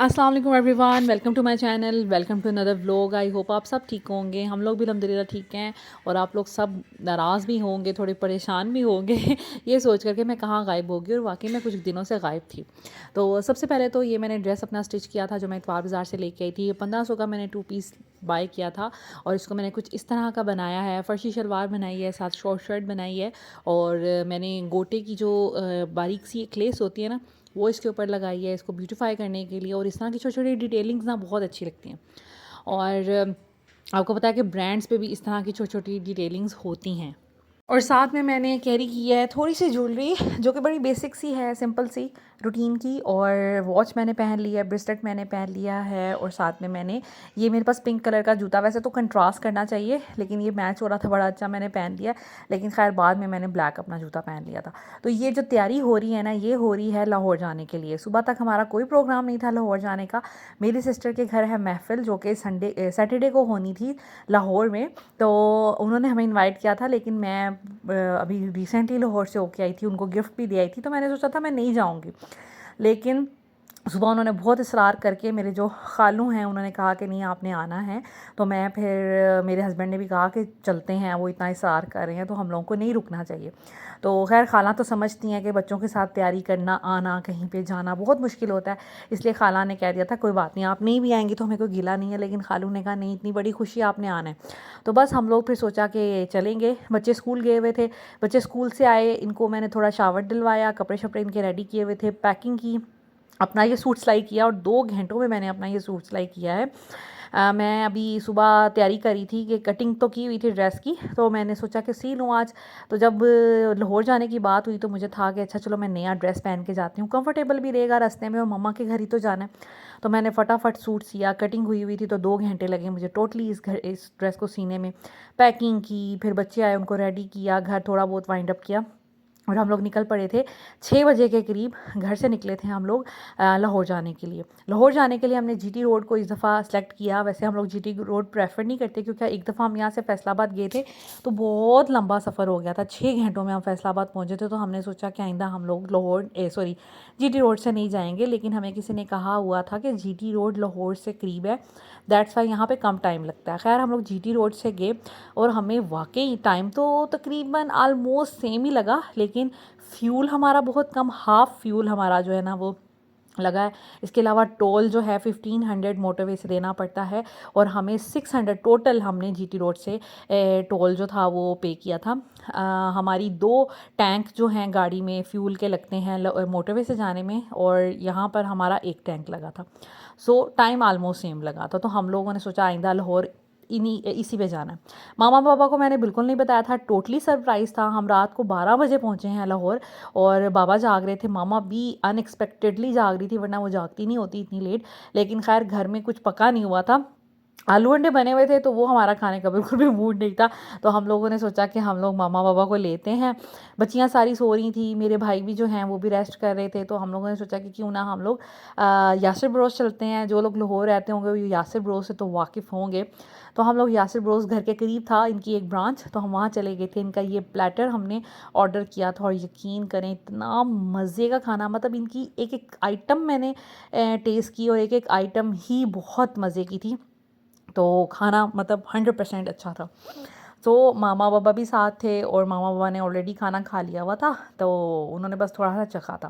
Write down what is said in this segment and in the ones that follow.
अस्सलाम वालेकुम everyone, welcome to my channel, welcome to another vlog. I hope आप सब ठीक होंगे। हम लोग भी अल्हम्दुलिल्लाह ठीक हैं और आप लोग सब नाराज़ भी होंगे, थोड़े परेशान भी होंगे ये सोच कर के मैं कहाँ गायब होगी, और वाकई मैं कुछ दिनों से गायब थी। तो सबसे पहले तो ये मैंने ड्रेस अपना स्टिच किया था जो मैं इतवार बाज़ार से लेके आई थी। ये 1500 का मैंने 2 पीस बाय किया था और इसको मैंने कुछ इस तरह का बनाया है। फ़र्शी शलवार बनाई है, साथ शॉर्ट शर्ट बनाई है और मैंने गोटे की जो बारीक सी एक लेस होती है ना, वो इसके ऊपर लगाई है इसको ब्यूटीफाई करने के लिए। और इस तरह की छोटी छोटी डिटेलिंग्स ना बहुत अच्छी लगती हैं। और आपको पता है कि ब्रांड्स पे भी इस तरह की छोटी छोटी डिटेलिंग्स होती हैं। और साथ में मैंने कैरी की है थोड़ी सी ज्वेलरी जो कि बड़ी बेसिक सी है, सिंपल सी रूटीन की। और वॉच मैंने पहन ली है, ब्रेसलेट मैंने पहन लिया है और साथ में मैंने ये मेरे पास पिंक कलर का जूता, वैसे तो कंट्रास्ट करना चाहिए लेकिन ये मैच हो रहा था, बड़ा अच्छा मैंने पहन लिया। लेकिन खैर बाद में मैंने ब्लैक अपना जूता पहन लिया था। तो ये जो तैयारी हो रही है ना, ये हो रही है लाहौर जाने के लिए। सुबह तक हमारा कोई प्रोग्राम नहीं था लाहौर जाने का। मेरी सिस्टर के घर है महफ़िल जो कि सैटरडे को होनी थी लाहौर में। तो उन्होंने हमें इनवाइट किया था, लेकिन मैं अभी रिसेंटली लाहौर से होके आई थी, उनको गिफ्ट भी दे आई थी, तो मैंने सोचा था मैं नहीं जाऊंगी। लेकिन सुबह उन्होंने बहुत इसरार करके, मेरे जो खालू हैं उन्होंने कहा कि नहीं आपने आना है। तो मैं फिर मेरे हस्बैंड ने भी कहा कि चलते हैं, वो इतना इसरार कर रहे हैं तो हम लोगों को नहीं रुकना चाहिए। तो खैर खाला तो समझती हैं कि बच्चों के साथ तैयारी करना, आना, कहीं पे जाना बहुत मुश्किल होता है। इसलिए खाला ने कह दिया था कोई बात नहीं, आप नहीं भी आएंगी तो हमें कोई गिला नहीं है। लेकिन खालू ने कहा नहीं, इतनी बड़ी खुशी आपने आना है। तो बस हम लोग फिर सोचा कि चलेंगे। बच्चे स्कूल गए हुए थे, बच्चे स्कूल से आए, इनको मैंने थोड़ा शावर दिलवाया, कपड़े शपड़े इनके रेडी किए हुए थे, पैकिंग की, अपना ये सूट सिलाई किया और 2 घंटों में मैंने अपना ये सूट सिलाई किया है। मैं अभी सुबह तैयारी करी थी कि कटिंग तो की हुई थी ड्रेस की, तो मैंने सोचा कि सी लूँ आज। तो जब लाहौर जाने की बात हुई तो मुझे था कि अच्छा चलो मैं नया ड्रेस पहन के जाती हूँ, कंफर्टेबल भी रहेगा रास्ते में, और मम्मा के घर ही तो जाना है। तो मैंने फटाफट सूट सिया, कटिंग हुई हुई थी तो 2 घंटे लगे मुझे टोटली इस ड्रेस को सीने में। पैकिंग की, फिर बच्चे आए उनको रेडी किया, घर थोड़ा बहुत वाइंड अप किया और हम लोग निकल पड़े थे। 6 बजे के करीब घर से निकले थे हम लोग लाहौर जाने के लिए। लाहौर जाने के लिए हमने जीटी रोड को इस दफ़ा सेलेक्ट किया। वैसे हम लोग जीटी रोड प्रेफर नहीं करते क्योंकि एक दफ़ा हम यहाँ से फैसलाबाद गए थे तो बहुत लंबा सफ़र हो गया था, 6 घंटों में हम फैसलाबाद पहुँचे थे। तो हमने सोचा कि आइंदा हम लोग लाहौर जीटी रोड से नहीं जाएंगे। लेकिन हमें किसी ने कहा हुआ था कि जीटी रोड लाहौर से करीब है, दैट्स वाई यहाँ पे कम टाइम लगता है। खैर हम लोग जीटी रोड से गए और हमें वाकई टाइम तो तकरीबन आलमोस्ट सेम ही लगा, लेकिन फ्यूल हमारा बहुत कम, हाफ़ फ्यूल हमारा जो है ना वो लगा है। इसके अलावा टोल जो है 1500 मोटरवे से देना पड़ता है और हमें 600 टोटल हमने जीटी रोड से टोल जो था वो पे किया था। हमारी 2 टैंक जो हैं गाड़ी में फ्यूल के लगते हैं मोटरवे से जाने में, और यहाँ पर हमारा 1 टैंक लगा था। सो टाइम आलमोस्ट सेम लगा था। तो हम लोगों ने सोचा आइंदा लाहौर इसी पे जाना है। मामा पापा को मैंने बिल्कुल नहीं बताया था, टोटली सरप्राइज़ था। हम रात को 12 बजे पहुँचे हैं लाहौर और बाबा जाग रहे थे, मामा भी अनएक्सपेक्टेडली जाग रही थी, वरना वो जागती नहीं होती इतनी लेट। लेकिन खैर घर में कुछ पका नहीं हुआ था, आलू अंडे बने हुए थे तो वो हमारा खाने का बिल्कुल भी मूड नहीं था। तो हम लोगों ने सोचा कि हम लोग मामा बाबा को लेते हैं। बच्चियाँ सारी सो रही थी, मेरे भाई भी जो हैं वो भी रेस्ट कर रहे थे। तो हम लोगों ने सोचा कि क्यों ना हम लोग यासिर ब्रोस चलते हैं। जो लोग लाहौर रहते होंगे वो यासिर ब्रोस से तो वाकिफ़ होंगे। तो हम लोग यासिर ब्रोस घर के करीब था इनकी एक ब्रांच, तो हम वहाँ चले गए थे। इनका ये प्लेटर हमने ऑर्डर किया था और यकीन करें इतना मज़े का खाना, मतलब इनकी एक एक आइटम मैंने टेस्ट की और एक एक आइटम ही बहुत मज़े की थी। तो खाना मतलब 100% अच्छा था। तो मामा बाबा भी साथ थे और मामा बाबा ने ऑलरेडी खाना खा लिया हुआ था, तो उन्होंने बस थोड़ा सा चखा था।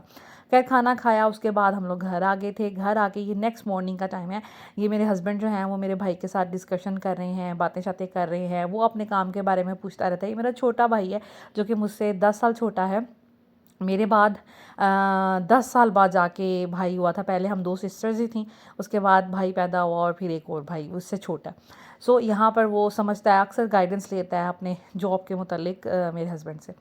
खैर खाना खाया, उसके बाद हम लोग घर आ गए थे। घर आके ये नेक्स्ट मॉर्निंग का टाइम है। ये मेरे हस्बैंड जो हैं वो मेरे भाई के साथ डिस्कशन कर रहे हैं, बातें शातें कर रहे हैं। वो अपने काम के बारे में पूछता रहता है। ये मेरा छोटा भाई है जो कि मुझसे 10 साल छोटा है। मेरे बाद 10 साल बाद जाके भाई हुआ था। पहले हम 2 सिस्टर्स ही थीं, उसके बाद भाई पैदा हुआ और फिर एक और भाई उससे छोटा। सो यहाँ पर वो समझता है, अक्सर गाइडेंस लेता है अपने जॉब के मुतालिक मेरे हस्बैंड से।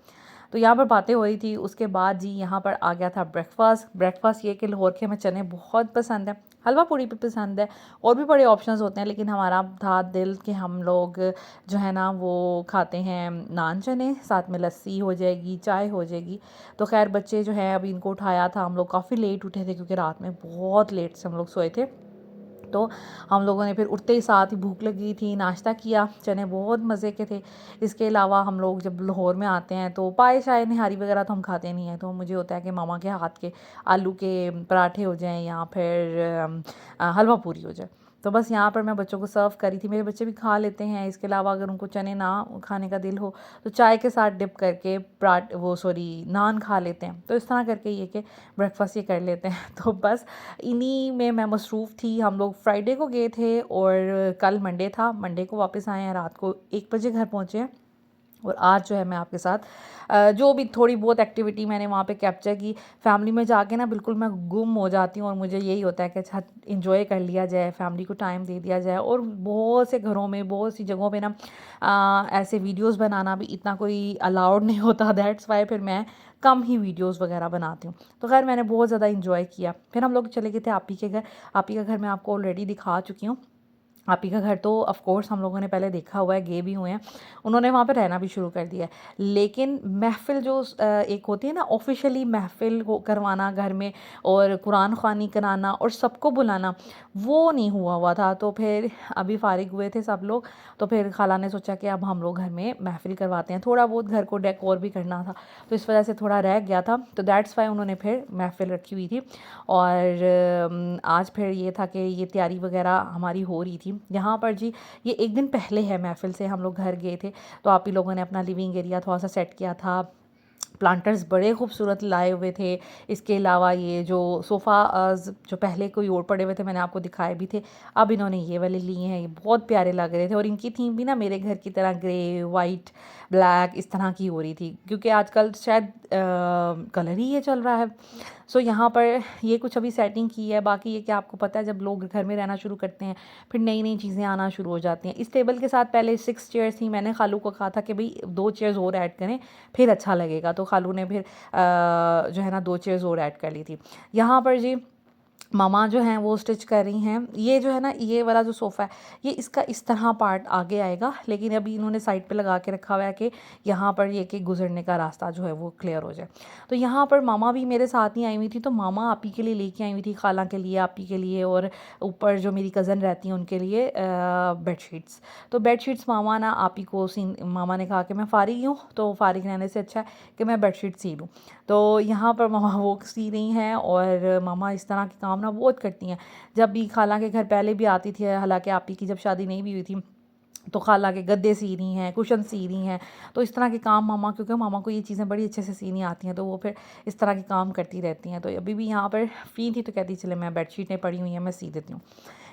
तो यहाँ पर बातें हो रही थी। उसके बाद जी यहाँ पर आ गया था ब्रेकफास्ट ये कि लाहौर के हमें चने बहुत पसंद है, हलवा पूड़ी भी पसंद है, और भी बड़े ऑप्शंस होते हैं। लेकिन हमारा था दिल कि हम लोग जो है ना वो खाते हैं नान चने, साथ में लस्सी हो जाएगी, चाय हो जाएगी। तो खैर बच्चे जो हैं अभी इनको उठाया था, हम लोग काफ़ी लेट उठे थे क्योंकि रात में बहुत लेट से हम लोग सोए थे। तो हम लोगों ने फिर उठते ही साथ ही भूख लगी थी, नाश्ता किया, चने बहुत मज़े के थे। इसके अलावा हम लोग जब लाहौर में आते हैं तो पाए शाय निहारी वगैरह तो हम खाते नहीं हैं, तो मुझे होता है कि मामा के हाथ के आलू के पराठे हो जाएं या फिर हलवा पूरी हो जाए। तो बस यहाँ पर मैं बच्चों को सर्व करी थी, मेरे बच्चे भी खा लेते हैं। इसके अलावा अगर उनको चने ना खाने का दिल हो तो चाय के साथ डिप करके नान खा लेते हैं। तो इस तरह करके ये कि ब्रेकफास्ट ये कर लेते हैं। तो बस इन्हीं में मैं मसरूफ़ थी। हम लोग फ्राइडे को गए थे और कल मंडे था, मंडे को वापस आए हैं, रात को 1 बजे घर पहुँचे हैं। और आज जो है मैं आपके साथ जो भी थोड़ी बहुत एक्टिविटी मैंने वहाँ पे कैप्चर की। फैमिली में जाके ना बिल्कुल मैं गुम हो जाती हूँ और मुझे यही होता है कि अच्छा इन्जॉय कर लिया जाए, फैमिली को टाइम दे दिया जाए। और बहुत से घरों में, बहुत सी जगहों पे ना ऐसे वीडियोस बनाना भी इतना कोई अलाउड नहीं होता। दैट्स वाई फिर मैं कम ही वीडियोस वगैरह बनाती हूँ। तो खैर मैंने बहुत ज़्यादा इन्जॉय किया। फिर हम लोग चले गए थे आपी के घर। आपी का घर मैं आपको ऑलरेडी दिखा चुकी हूँ। आप ही का घर तो ऑफ़ कोर्स हम लोगों ने पहले देखा हुआ है, गए भी हुए हैं। उन्होंने वहाँ पे रहना भी शुरू कर दिया है। लेकिन महफ़िल जो एक होती है ना, ऑफ़िशियली महफ़िल को करवाना घर में और कुरान ख़्वानी कराना और सबको बुलाना, वो नहीं हुआ था। तो फिर अभी फ़ारिग हुए थे सब लोग, तो फिर खाला ने सोचा कि अब हम लोग घर में महफ़िल करवाते हैं। थोड़ा बहुत घर को डेकोर भी करना था, तो इस वजह से थोड़ा रह गया था। तो दैट्स वाई उन्होंने फिर महफ़िल रखी हुई थी। और आज फिर ये था कि ये तैयारी वगैरह हमारी हो रही थी। यहाँ पर जी ये 1 दिन पहले है महफ़िल से हम लोग घर गए थे, तो आप ही लोगों ने अपना लिविंग एरिया थोड़ा-सा सेट किया था। प्लांटर्स बड़े खूबसूरत लाए हुए थे। इसके अलावा ये जो सोफ़ा जो पहले कोई और पड़े हुए थे, मैंने आपको दिखाए भी थे। अब इन्होंने ये वाले लिए हैं, ये बहुत प्यारे लग रहे थे। और इनकी थीम भी ना मेरे घर की तरह ग्रे, वाइट, ब्लैक इस तरह की हो रही थी, क्योंकि आजकल शायद कलर ही ये चल रहा है। सो यहाँ पर ये कुछ अभी सेटिंग की है। बाकी ये कि आपको पता है जब लोग घर में रहना शुरू करते हैं फिर नई नई चीज़ें आना शुरू हो जाती हैं। इस टेबल के साथ पहले 6 चेयर्स थी। मैंने खालू को कहा था कि भाई 2 चेयर्स और ऐड करें फिर अच्छा लगेगा, तो खालू ने फिर जो है ना 2 चेयर्स और ऐड कर ली थी। यहाँ पर जी मामा जो हैं वो स्टिच कर रही हैं। ये जो है ना, ये वाला जो सोफ़ा है, ये इसका इस तरह पार्ट आगे आएगा, लेकिन अभी इन्होंने साइड पे लगा के रखा हुआ है कि यहाँ पर ये कि गुजरने का रास्ता जो है वो क्लियर हो जाए। तो यहाँ पर मामा भी मेरे साथ ही आई हुई थी, तो मामा आप ही के लिए लेके आई हुई थी, खाला के लिए, आप ही के लिए, और ऊपर जो मेरी कज़न रहती हैं उनके लिए बेडशीट्स। तो बेडशीट्स मामा ना आप ही को मामा ने कहा कि मैं फ़ारिग हूँ, तो फ़ारिग रहने से अच्छा है कि मैं बेडशीट सी लूँ। तो यहाँ पर मामा वो सी रही हैं। और मामा इस तरह के काम ना बहुत करती हैं। जब भी खाला के घर पहले भी आती थी, हालांकि आप ही की जब शादी नहीं भी हुई थी, तो खाला के गद्दे सी रही हैं, कुशन सी रही हैं। तो इस तरह के काम मामा, क्योंकि मामा को ये चीज़ें बड़ी अच्छे से सीनी आती हैं, तो वो फिर इस तरह के काम करती रहती हैं। तो अभी भी यहाँ पर फ्री थी तो कहती चले मैं बेडशीटें पड़ी हुई हैं मैं सी देती हूँ।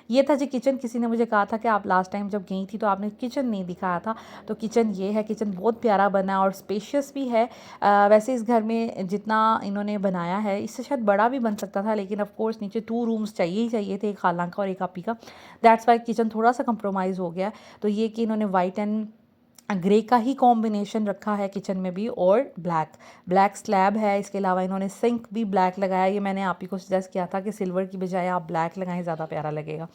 ये था जी किचन। किसी ने मुझे कहा था कि आप लास्ट टाइम जब गई थी तो आपने किचन नहीं दिखाया था, तो किचन ये है। किचन बहुत प्यारा बना है और स्पेशियस भी है। वैसे इस घर में जितना इन्होंने बनाया है इससे शायद बड़ा भी बन सकता था, लेकिन ऑफ कोर्स नीचे 2 रूम्स चाहिए ही चाहिए थे, एक खाला का और एक आपी का। दैट्स वाई किचन थोड़ा सा कंप्रोमाइज़ हो गया। तो ये कि इन्होंने वाइट एंड ग्रे का ही कॉम्बिनेशन रखा है किचन में भी, और ब्लैक स्लैब है। इसके अलावा इन्होंने सिंक भी ब्लैक लगाया। ये मैंने आप ही को सजेस्ट किया था कि सिल्वर की बजाय आप ब्लैक लगाएं, ज़्यादा प्यारा लगेगा।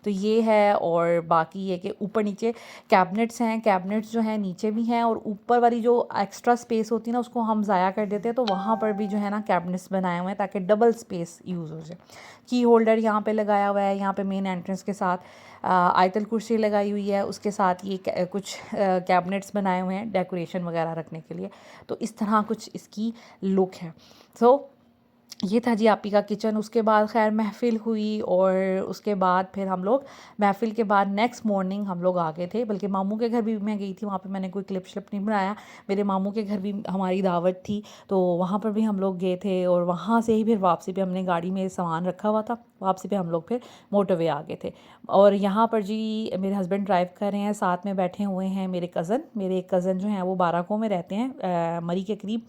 तो ये है। और बाकी ये कि ऊपर नीचे कैबिनेट्स हैं। कैबिनेट्स जो हैं नीचे भी हैं, और ऊपर वाली जो एक्स्ट्रा स्पेस होती है ना उसको हम ज़ाया कर देते हैं, तो वहाँ पर भी जो है ना कैबिनेट्स बनाए हुए हैं ताकि डबल स्पेस यूज़ हो जाए। की होल्डर यहाँ पे लगाया हुआ है। यहाँ पे मेन एंट्रेंस के साथ आयतल कुर्सी लगाई हुई है, उसके साथ ये कुछ कैबिनेट्स बनाए हुए हैं डेकोरेशन वगैरह रखने के लिए। तो इस तरह कुछ इसकी लुक है। सो ये था जी आपी का किचन। उसके बाद खैर महफ़िल हुई, और उसके बाद फिर हम लोग महफ़िल के बाद नेक्स्ट मॉर्निंग हम लोग आ गए थे। बल्कि मामू के घर भी मैं गई थी, वहाँ पे मैंने कोई क्लिप श्लिप नहीं बनाया। मेरे मामू के घर भी हमारी दावत थी, तो वहाँ पर भी हम लोग गए थे। और वहाँ से ही फिर वापसी पे हमने गाड़ी में सामान रखा हुआ था, वापसी पे हम लोग फिर मोटरवे आ गए थे। और यहाँ पर जी मेरे हस्बैंड ड्राइव कर रहे हैं, साथ में बैठे हुए हैं मेरे एक कज़न जो हैं वो बाराकों में रहते हैं, मरी के करीब।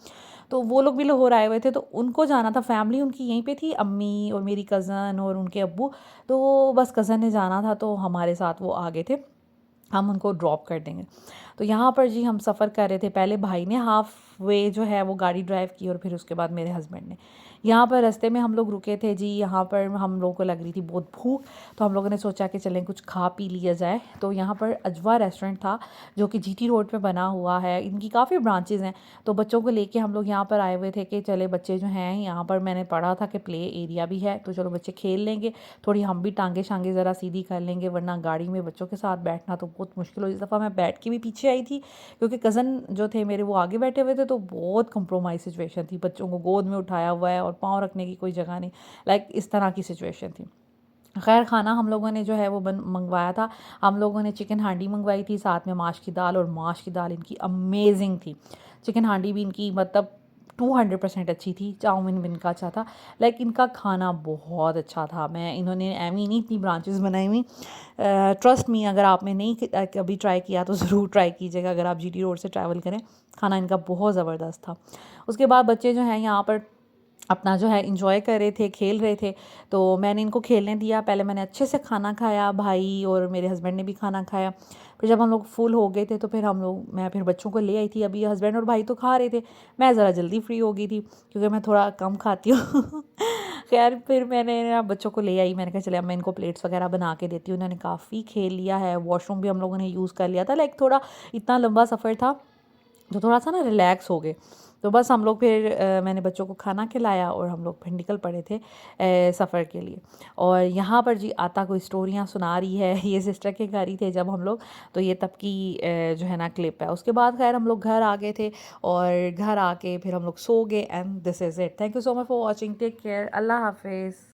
तो वो लोग भी लाहौर आए हुए थे, तो उनको जाना था। फैमिली उनकी यहीं पे थी, अम्मी और मेरी कज़न और उनके अब्बू। तो बस कज़न ने जाना था, तो हमारे साथ वो आ गए थे, हम उनको ड्रॉप कर देंगे। तो यहाँ पर जी हम सफ़र कर रहे थे। पहले भाई ने हाफ़ वे जो है वो गाड़ी ड्राइव की, और फिर उसके बाद मेरे हस्बैंड ने। यहाँ पर रास्ते में हम लोग रुके थे जी, यहाँ पर हम लोगों को लग रही थी बहुत भूख, तो हम लोगों ने सोचा कि चलें कुछ खा पी लिया जाए। तो यहाँ पर अजवा रेस्टोरेंट था जो कि जीटी रोड पे बना हुआ है, इनकी काफ़ी ब्रांचेज़ हैं। तो बच्चों को लेके हम लोग यहाँ पर आए हुए थे कि चले बच्चे जो हैं, यहाँ पर मैंने पढ़ा था कि प्ले एरिया भी है, तो चलो बच्चे खेल लेंगे, थोड़ी हम भी टांगे शांगे ज़रा सीधी कर लेंगे, वरना गाड़ी में बच्चों के साथ बैठना तो बहुत मुश्किल हो। इस दफ़ा मैं बैठ के भी पीछे आई थी क्योंकि कज़न जो थे मेरे वो आगे बैठे हुए थे, तो बहुत कंप्रोमाइज़ सिचुएशन थी, बच्चों को गोद में उठाया हुआ है और पाँव रखने की कोई जगह नहीं, लाइक इस तरह की सिचुएशन थी। खैर खाना हम लोगों ने जो है वो मंगवाया था। हम लोगों ने चिकन हांडी मंगवाई थी, साथ में माश की दाल, और माश की दाल इनकी अमेजिंग थी। चिकन हांडी भी इनकी मतलब 200% अच्छी थी। चाउमीन भी इनका अच्छा था। लाइक इनका खाना बहुत अच्छा था। मैं इन्होंने एमी नहीं इतनी ब्रांचेस बनाई हुई। ट्रस्ट मी, अगर आपने नहीं कभी ट्राई किया तो ज़रूर ट्राई कीजिएगा अगर आप जीटी रोड से ट्रैवल करें। खाना इनका बहुत ज़बरदस्त था। उसके बाद बच्चे जो हैं यहाँ पर अपना जो है इंजॉय कर रहे थे, खेल रहे थे, तो मैंने इनको खेलने दिया। पहले मैंने अच्छे से खाना खाया, भाई और मेरे हस्बैंड ने भी खाना खाया। फिर जब हम लोग फुल हो गए थे तो फिर मैं फिर बच्चों को ले आई थी। अभी हस्बैंड और भाई तो खा रहे थे, मैं ज़रा जल्दी फ्री हो गई थी क्योंकि मैं थोड़ा कम खाती हूँ। खैर फिर मैंने ना बच्चों को ले आई, मैंने कहा चले अब मैं इनको प्लेट्स वगैरह बना के देती हूँ। उन्होंने काफ़ी खेल लिया है, वॉशरूम भी हम लोगों ने यूज़ कर लिया था। लाइक थोड़ा इतना लंबा सफ़र था तो थोड़ा सा ना रिलैक्स हो गए। तो बस हम लोग फिर मैंने बच्चों को खाना खिलाया और हम लोग फिर निकल पड़े थे सफ़र के लिए। और यहाँ पर जी आता कोई स्टोरियाँ सुना रही है, ये सिस्टर के घर ही थे जब हम लोग, तो ये तब की जो है ना क्लिप है। उसके बाद खैर हम लोग घर आ गए थे और घर आके फिर हम लोग सो गए। And this is it. Thank you so much for watching. Take care. Allah हाफिज़।